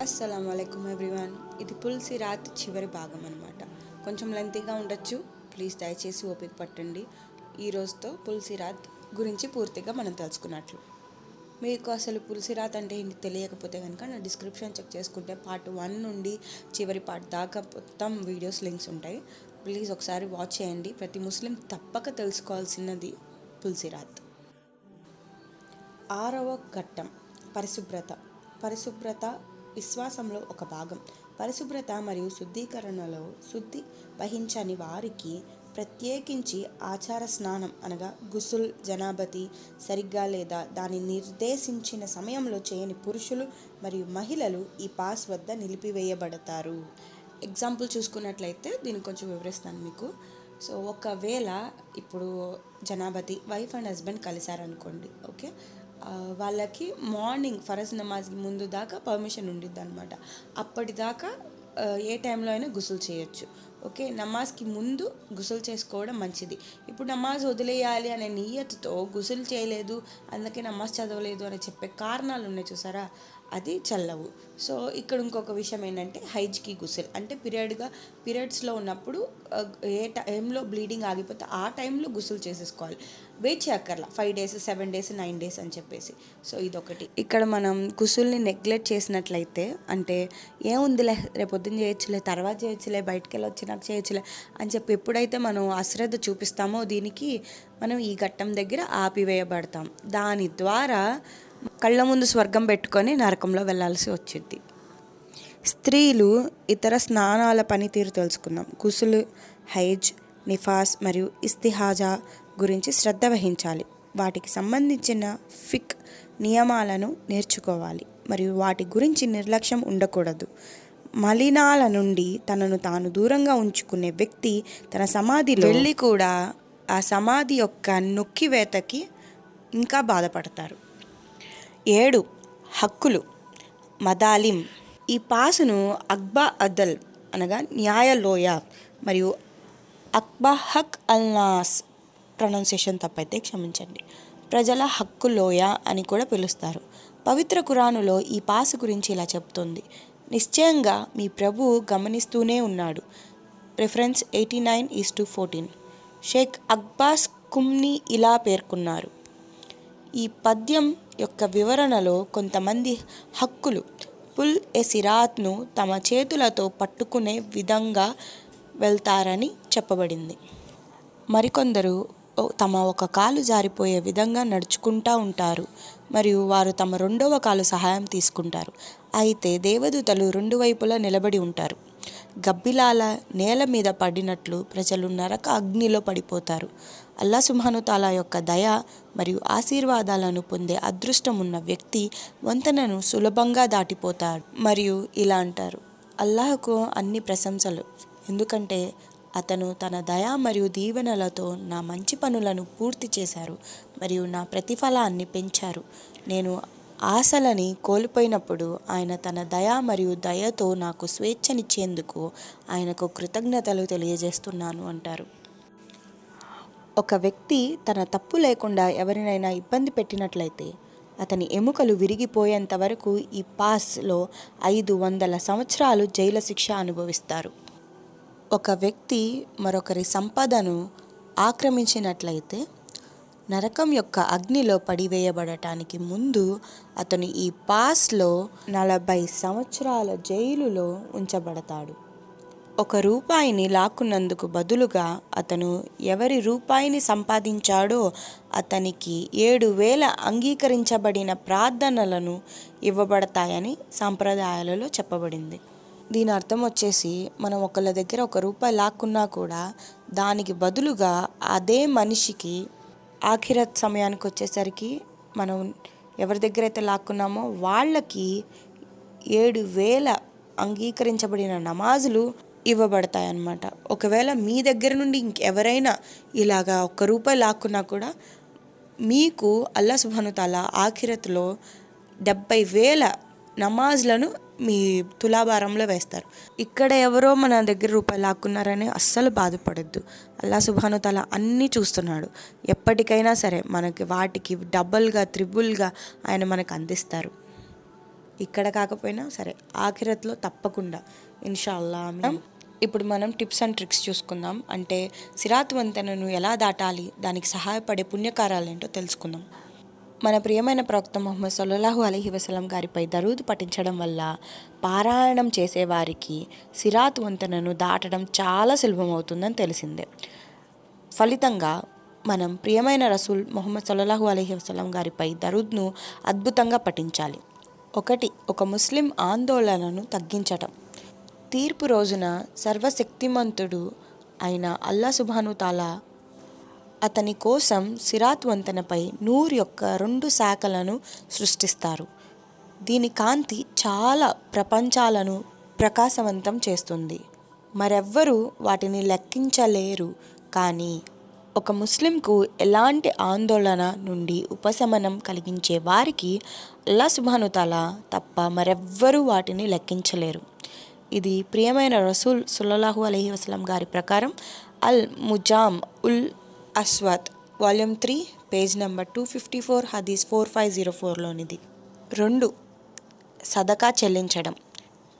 అస్సలాముఅలైకుం everyone. ఇది పుల్సి రాత్ చివరి భాగం అనమాట. కొంచెం లెంతీగా ఉండొచ్చు, ప్లీజ్ దయచేసి ఓపిక పట్టండి. ఈ రోజుతో పుల్సి రాత్ గురించి పూర్తిగా మనం తెలుసుకున్నట్లు. మీకు అసలు పుల్సి రాత్ అంటే ఏంటి తెలియకపోతే కనుక నా డిస్క్రిప్షన్ చెక్ చేసుకుంటే పార్ట్ 1 నుండి చివరి పార్ట్ దాకా మొత్తం వీడియోస్ లింక్స్ ఉంటాయి. ప్లీజ్ ఒకసారి వాచ్ చేయండి. ప్రతి ముస్లిం తప్పక తెలుసుకోవాల్సినది పుల్సి రాత్. 6వ ఘట్టం పరిశుభ్రత విశ్వాసంలో ఒక భాగం. పరిశుభ్రత మరియు శుద్ధీకరణలో శుద్ధి వహించని వారికి ప్రత్యేకించి ఆచార స్నానం అనగా గుసుల్ జనాబతి సరిగ్గా లేదా దాని నిర్దేశించిన సమయంలో చేయని పురుషులు మరియు మహిళలు ఈ పాస్ వద్ద నిలిపివేయబడతారు. ఎగ్జాంపుల్ చూసుకున్నట్లయితే దీన్ని కొంచెం వివరిస్తాను మీకు. సో ఒకవేళ ఇప్పుడు జనాబతి వైఫ్ అండ్ హస్బెండ్ కలిశారనుకోండి, ఓకే, వాళ్ళకి మార్నింగ్ ఫరజ్ నమాజ్కి ముందు దాకా పర్మిషన్ ఉండిద్ది అనమాట. అప్పటిదాకా ఏ టైంలో అయినా గుసులు చేయొచ్చు. ఓకే, నమాజ్కి ముందు గుసులు చేసుకోవడం మంచిది. ఇప్పుడు నమాజ్ వదిలేయాలి అనే నియత్తో గుసులు చేయలేదు, అందుకే నమాజ్ చదవలేదు అని చెప్పే కారణాలు ఉన్నాయి చూసారా, అది చల్లవు. సో ఇక్కడ ఇంకొక విషయం ఏంటంటే హైజ్కి గుసుల్ అంటే పీరియడ్స్లో ఉన్నప్పుడు ఏ టైంలో బ్లీడింగ్ ఆగిపోతే ఆ టైంలో గుసులు చేసేసుకోవాలి. వెయిట్ చేయక్కర్లా 5 days 7 days 9 days అని చెప్పేసి. సో ఇదొకటి. ఇక్కడ మనం గుసుల్ని నెగ్లెక్ట్ చేసినట్లయితే అంటే ఏముందిలే రేపొద్దున చేయొచ్చులే, తర్వాత చేయొచ్చులే, బయటికి వెళ్ళి వచ్చినాక చేయొచ్చులే అని చెప్పి ఎప్పుడైతే మనం అశ్రద్ధ చూపిస్తామో దీనికి మనం ఈ ఘట్టం దగ్గర ఆపివేయబడతాం. దాని ద్వారా కళ్ళ ముందు స్వర్గం పెట్టుకొని నరకంలో వెళ్ళాల్సి వచ్చింది. స్త్రీలు ఇతర స్నానాల పనితీరు తెలుసుకుందాం. గుసులు, హైజ్, నిఫాస్ మరియు ఇస్తిహాజా గురించి శ్రద్ధ వహించాలి. వాటికి సంబంధించిన ఫిక్ నియమాలను నేర్చుకోవాలి మరియు వాటి గురించి నిర్లక్ష్యం ఉండకూడదు. మలినాల నుండి తనను తాను దూరంగా ఉంచుకునే వ్యక్తి తన సమాధిలో వెళ్ళి కూడా ఆ సమాధి యొక్క నొక్కివేతకి ఇంకా బాధపడతారు. 7 హక్కులు మదాలిం. ఈ పాసును అక్బా అదల్ అనగా న్యాయలోయ మరియు అక్బా హక్ అల్నాస్ ప్రొనౌన్సియేషన్ తప్పైతే క్షమించండి, ప్రజల హక్కు లోయ అని కూడా పిలుస్తారు. పవిత్ర ఖురానులో ఈ పాసు గురించి ఇలా చెప్తుంది: నిశ్చయంగా మీ ప్రభువు గమనిస్తూనే ఉన్నాడు. రిఫరెన్స్ 89:14. షేక్ అబ్బాస్ కుమ్ని ఇలా పేర్కొన్నారు: ఈ పద్యం యొక్క వివరణలో కొంతమంది హక్కులు పుల్ ఎ సిరాత్ను తమ చేతులతో పట్టుకునే విధంగా వెళ్తారని చెప్పబడింది. మరికొందరు తమ ఒక కాలు జారిపోయే విధంగా నడుచుకుంటూ ఉంటారు మరియు వారు తమ 2వ కాలు సహాయం తీసుకుంటారు. అయితే దేవదూతలు 2 వైపులా నిలబడి ఉంటారు. గబ్బిలాల నేల మీద పడినట్లు ప్రజలు నరక అగ్నిలో పడిపోతారు. అల్లా సుబ్హాను తాలా యొక్క దయ మరియు ఆశీర్వాదాలను పొందే అదృష్టం ఉన్న వ్యక్తి వంతెనను సులభంగా దాటిపోతాడు. మరియు ఇలా అంటారు: అల్లాహకు అన్ని ప్రశంసలు, ఎందుకంటే అతను తన దయ మరియు దీవెనలతో నా మంచి పనులను పూర్తి చేశారు మరియు నా ప్రతిఫలాన్ని పెంచారు. నేను ఆశలని కోల్పోయినప్పుడు ఆయన తన దయ మరియు దయతో నాకు స్వేచ్ఛనిచ్చేందుకు ఆయనకు కృతజ్ఞతలు తెలియజేస్తున్నాను అంటారు. ఒక వ్యక్తి తన తప్పు లేకుండా ఎవరినైనా ఇబ్బంది పెట్టినట్లయితే అతని ఎముకలు విరిగిపోయేంత వరకు ఈ పాస్లో 500 సంవత్సరాలు జైలు శిక్ష అనుభవిస్తారు. ఒక వ్యక్తి మరొకరి సంపదను ఆక్రమించినట్లయితే నరకం యొక్క అగ్నిలో పడివేయబడటానికి ముందు అతను ఈ పాస్లో 40 సంవత్సరాల జైలులో ఉంచబడతాడు. 1 రూపాయిని లాక్కున్నందుకు బదులుగా అతను ఎవరి రూపాయిని సంపాదించాడో అతనికి 7,000 అంగీకరించబడిన ప్రార్థనలను ఇవ్వబడతాయని సాంప్రదాయాలలో చెప్పబడింది. దీని అర్థం వచ్చేసి మనం ఒకళ్ళ దగ్గర 1 రూపాయి లాక్కున్నా కూడా దానికి బదులుగా అదే మనిషికి ఆఖిరత్ సమయానికి వచ్చేసరికి మనం ఎవరి దగ్గర అయితే లాక్కున్నామో వాళ్ళకి 7,000 అంగీకరించబడిన నమాజులు ఇవ్వబడతాయి అన్నమాట. ఒకవేళ మీ దగ్గర నుండి ఇంకెవరైనా ఇలాగా 1 రూపాయి లాక్కున్నా కూడా మీకు అల్లా సుబ్హాను తాలా ఆఖిరత్లో 70,000 నమాజ్లను మీ తులాభారంలో వేస్తారు. ఇక్కడ ఎవరో మన దగ్గర రూపాయలు లాక్కున్నారని అస్సలు బాధపడద్దు. అల్లా సుబ్హాను తఆలా అన్నీ చూస్తున్నాడు. ఎప్పటికైనా సరే మనకి వాటికి డబల్గా త్రిబుల్గా ఆయన మనకు అందిస్తారు. ఇక్కడ కాకపోయినా సరే ఆఖిరత్లో తప్పకుండా ఇన్షాల్లా. ఇప్పుడు మనం టిప్స్ అండ్ ట్రిక్స్ చూసుకుందాం. అంటే సిరాత్ వంతెనను ఎలా దాటాలి, దానికి సహాయపడే పుణ్యకార్యాలు ఏంటో తెలుసుకుందాం. మన ప్రియమైన ప్రవక్త ముహమ్మద్ సల్లల్లాహు అలైహి వసల్లం గారిపై దరూద్ పఠించడం వల్ల పారాయణం చేసేవారికి సిరాత్ వంతెనను దాటడం చాలా సులభమవుతుందని తెలిసిందే. ఫలితంగా మనం ప్రియమైన రసూల్ ముహమ్మద్ సల్లల్లాహు అలైహి వసల్లం గారిపై దరూద్ను అద్భుతంగా పఠించాలి. 1. ఒక ముస్లిం ఆందోళనను తగ్గించటం. తీర్పు రోజున సర్వశక్తిమంతుడు అయిన అల్లా సుబ్హాను తఆలా అతని కోసం సిరాత్ వంతెనపై నూర్ యొక్క 2 శాఖలను సృష్టిస్తారు. దీని కాంతి చాలా ప్రపంచాలను ప్రకాశవంతం చేస్తుంది. మరెవ్వరూ వాటిని లెక్కించలేరు. కానీ ఒక ముస్లింకు ఎలాంటి ఆందోళన నుండి ఉపశమనం కలిగించే వారికి అల్లా సుబ్హాను తఆలా తప్ప మరెవ్వరూ వాటిని లెక్కించలేరు. ఇది ప్రియమైన రసూల్ సల్లల్లాహు అలైహి వసల్లం గారి ప్రకారం అల్ ముజామ్ ఉల్ అస్వద్ వాల్యూమ్ 3 పేజ్ నెంబర్ 254 హదీస్ 4504లోనిది. 2. సదకా చెల్లించడం.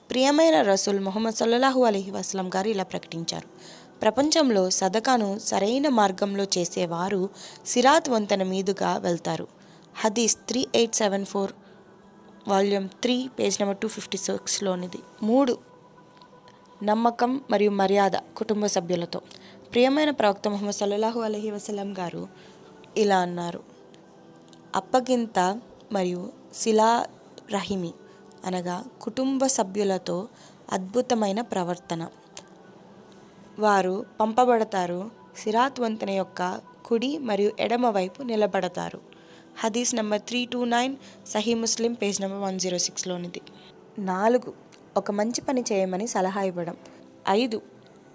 ప్రియమైన రసూల్ ముహమ్మద్ సల్లల్లాహు అలైహి వసల్లం గారు ఇలా ప్రకటించారు: ప్రపంచంలో సదకాను సరైన మార్గంలో చేసేవారు సిరాత్ వంతెన మీదుగా వెళ్తారు. హదీస్ 3874 వాల్యూమ్ 3 పేజ్ నెంబర్ 256లోనిది. 3. నమ్మకం మరియు మర్యాద కుటుంబ సభ్యులతో. ప్రియమైన ప్రవక్త ముహమ్మద్ సల్లల్లాహు అలైహి వసల్లం గారు ఇలా అన్నారు: అప్పగింత మరియు సిలా రహిమి అనగా కుటుంబ సభ్యులతో అద్భుతమైన ప్రవర్తన. వారు పంపబడతారు, సిరాత్ వంతెన యొక్క కుడి మరియు ఎడమ వైపు నిలబడతారు. హదీస్ నెంబర్ 329 సహీ ముస్లిం పేజ్ నెంబర్ 106లోనిది. 4. ఒక మంచి పని చేయమని సలహా ఇవ్వడం. 5.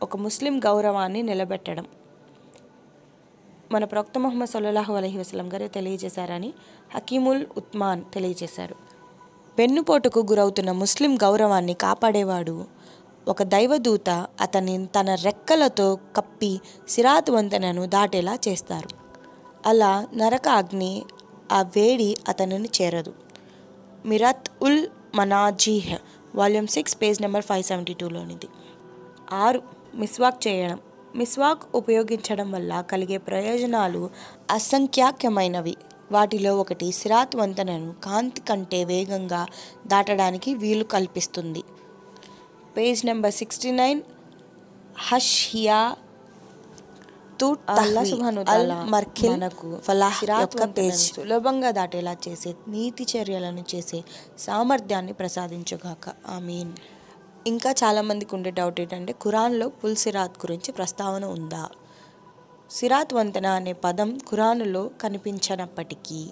ఒక ముస్లిం గౌరవాన్ని నిలబెట్టడం. మన ప్రవక్త ముహమ్మద్ సల్లల్లాహు అలైహి వసల్లం గారు తెలియజేశారని హకీముల్ ఉత్మాన్ తెలియజేశారు: వెన్నుపోటుకు గురవుతున్న ముస్లిం గౌరవాన్ని కాపాడేవాడు ఒక దైవదూత అతన్ని తన రెక్కలతో కప్పి సిరాత్ వంతెనను దాటేలా చేస్తారు. అలా నరక అగ్ని ఆ వేడి అతనిని చేరదు. మిరత్ ఉల్ మనాజీహ్ వాల్యూమ్ 6 పేజ్ నెంబర్ 572లోనిది. 6. మిస్వాక్ చేయడం. మిస్వాక్ ఉపయోగించడం వల్ల కలిగే ప్రయోజనాలు అసంఖ్యాకమైనవి. వాటిలో ఒకటి సిరాత్ వంతెనను కాంతి కంటే వేగంగా దాటడానికి వీలు కల్పిస్తుంది. పేజ్ నెంబర్ 69 హష్యా అల్లా సుబ్హాను తఆలా మనకు సిరాత్ వంతెనను సులభంగా దాటేలా చేసే నీతి చర్యలను చేసే సామర్థ్యాన్ని ప్రసాదించుగాక. ఆమీన్. ఇంకా చాలామందికి ఉండే డౌట్ ఏంటంటే ఖురాన్లో పుల్ సిరాత్ గురించి ప్రస్తావన ఉందా? సిరాత్ వంతెన అనే పదం ఖురానులో కనిపించనప్పటికీ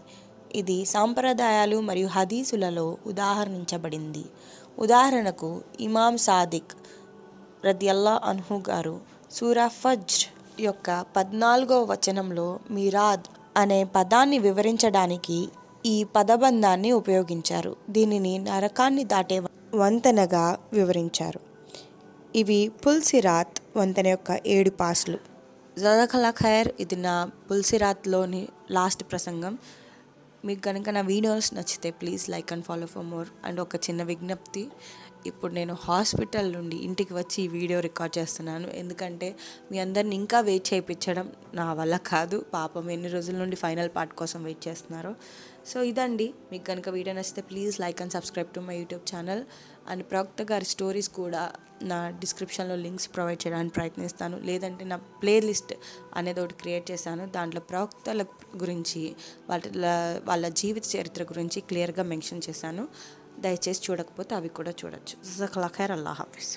ఇది సాంప్రదాయాలు మరియు హదీసులలో ఉదాహరించబడింది. ఉదాహరణకు ఇమాం సాదిక్ రదియల్లాహు అన్హు గారు సూరా ఫజ్ర్ యొక్క 14వ వచనంలో మీరాద్ అనే పదాన్ని వివరించడానికి ఈ పదబంధాన్ని ఉపయోగించారు. దీనిని నరకాన్ని దాటే వంతెనగా వివరించారు. ఇవి పుల్ సిరాత్ వంతెన యొక్క 7 పాస్లు. జజాకల్లా ఖైర్. ఇది నా పుల్ సిరాత్లోని లాస్ట్ ప్రసంగం. మీకు కనుక నా వీడియోస్ నచ్చితే please like and follow for more. And ఒక చిన్న విజ్ఞప్తి, ఇప్పుడు నేను హాస్పిటల్ నుండి ఇంటికి వచ్చి ఈ వీడియో రికార్డ్ చేస్తున్నాను. ఎందుకంటే మీ అందరిని ఇంకా వెయిట్ చేయించడం నా వల్ల కాదు. పాపం ఎన్ని రోజుల నుండి ఫైనల్ పార్ట్ కోసం వెయిట్ చేస్తున్నారు. సో ఇదండి. మీకు కనుక వీడియో నచ్చితే please like and subscribe to my YouTube channel. And ప్రవక్త గారి స్టోరీస్ కూడా నా డిస్క్రిప్షన్లో లింక్స్ ప్రొవైడ్ చేయడానికి ప్రయత్నిస్తాను. లేదంటే నా ప్లేలిస్ట్ అనేది ఒకటి క్రియేట్ చేశాను. దాంట్లో ప్రవక్తల గురించి వాళ్ళ జీవిత చరిత్ర గురించి క్లియర్గా మెన్షన్ చేశాను. దయచేసి చూడకపోతే అవి కూడా చూడొచ్చు. జజాకల్లాహ్ ఖైర్. అల్లాహ్ హాఫిజ్.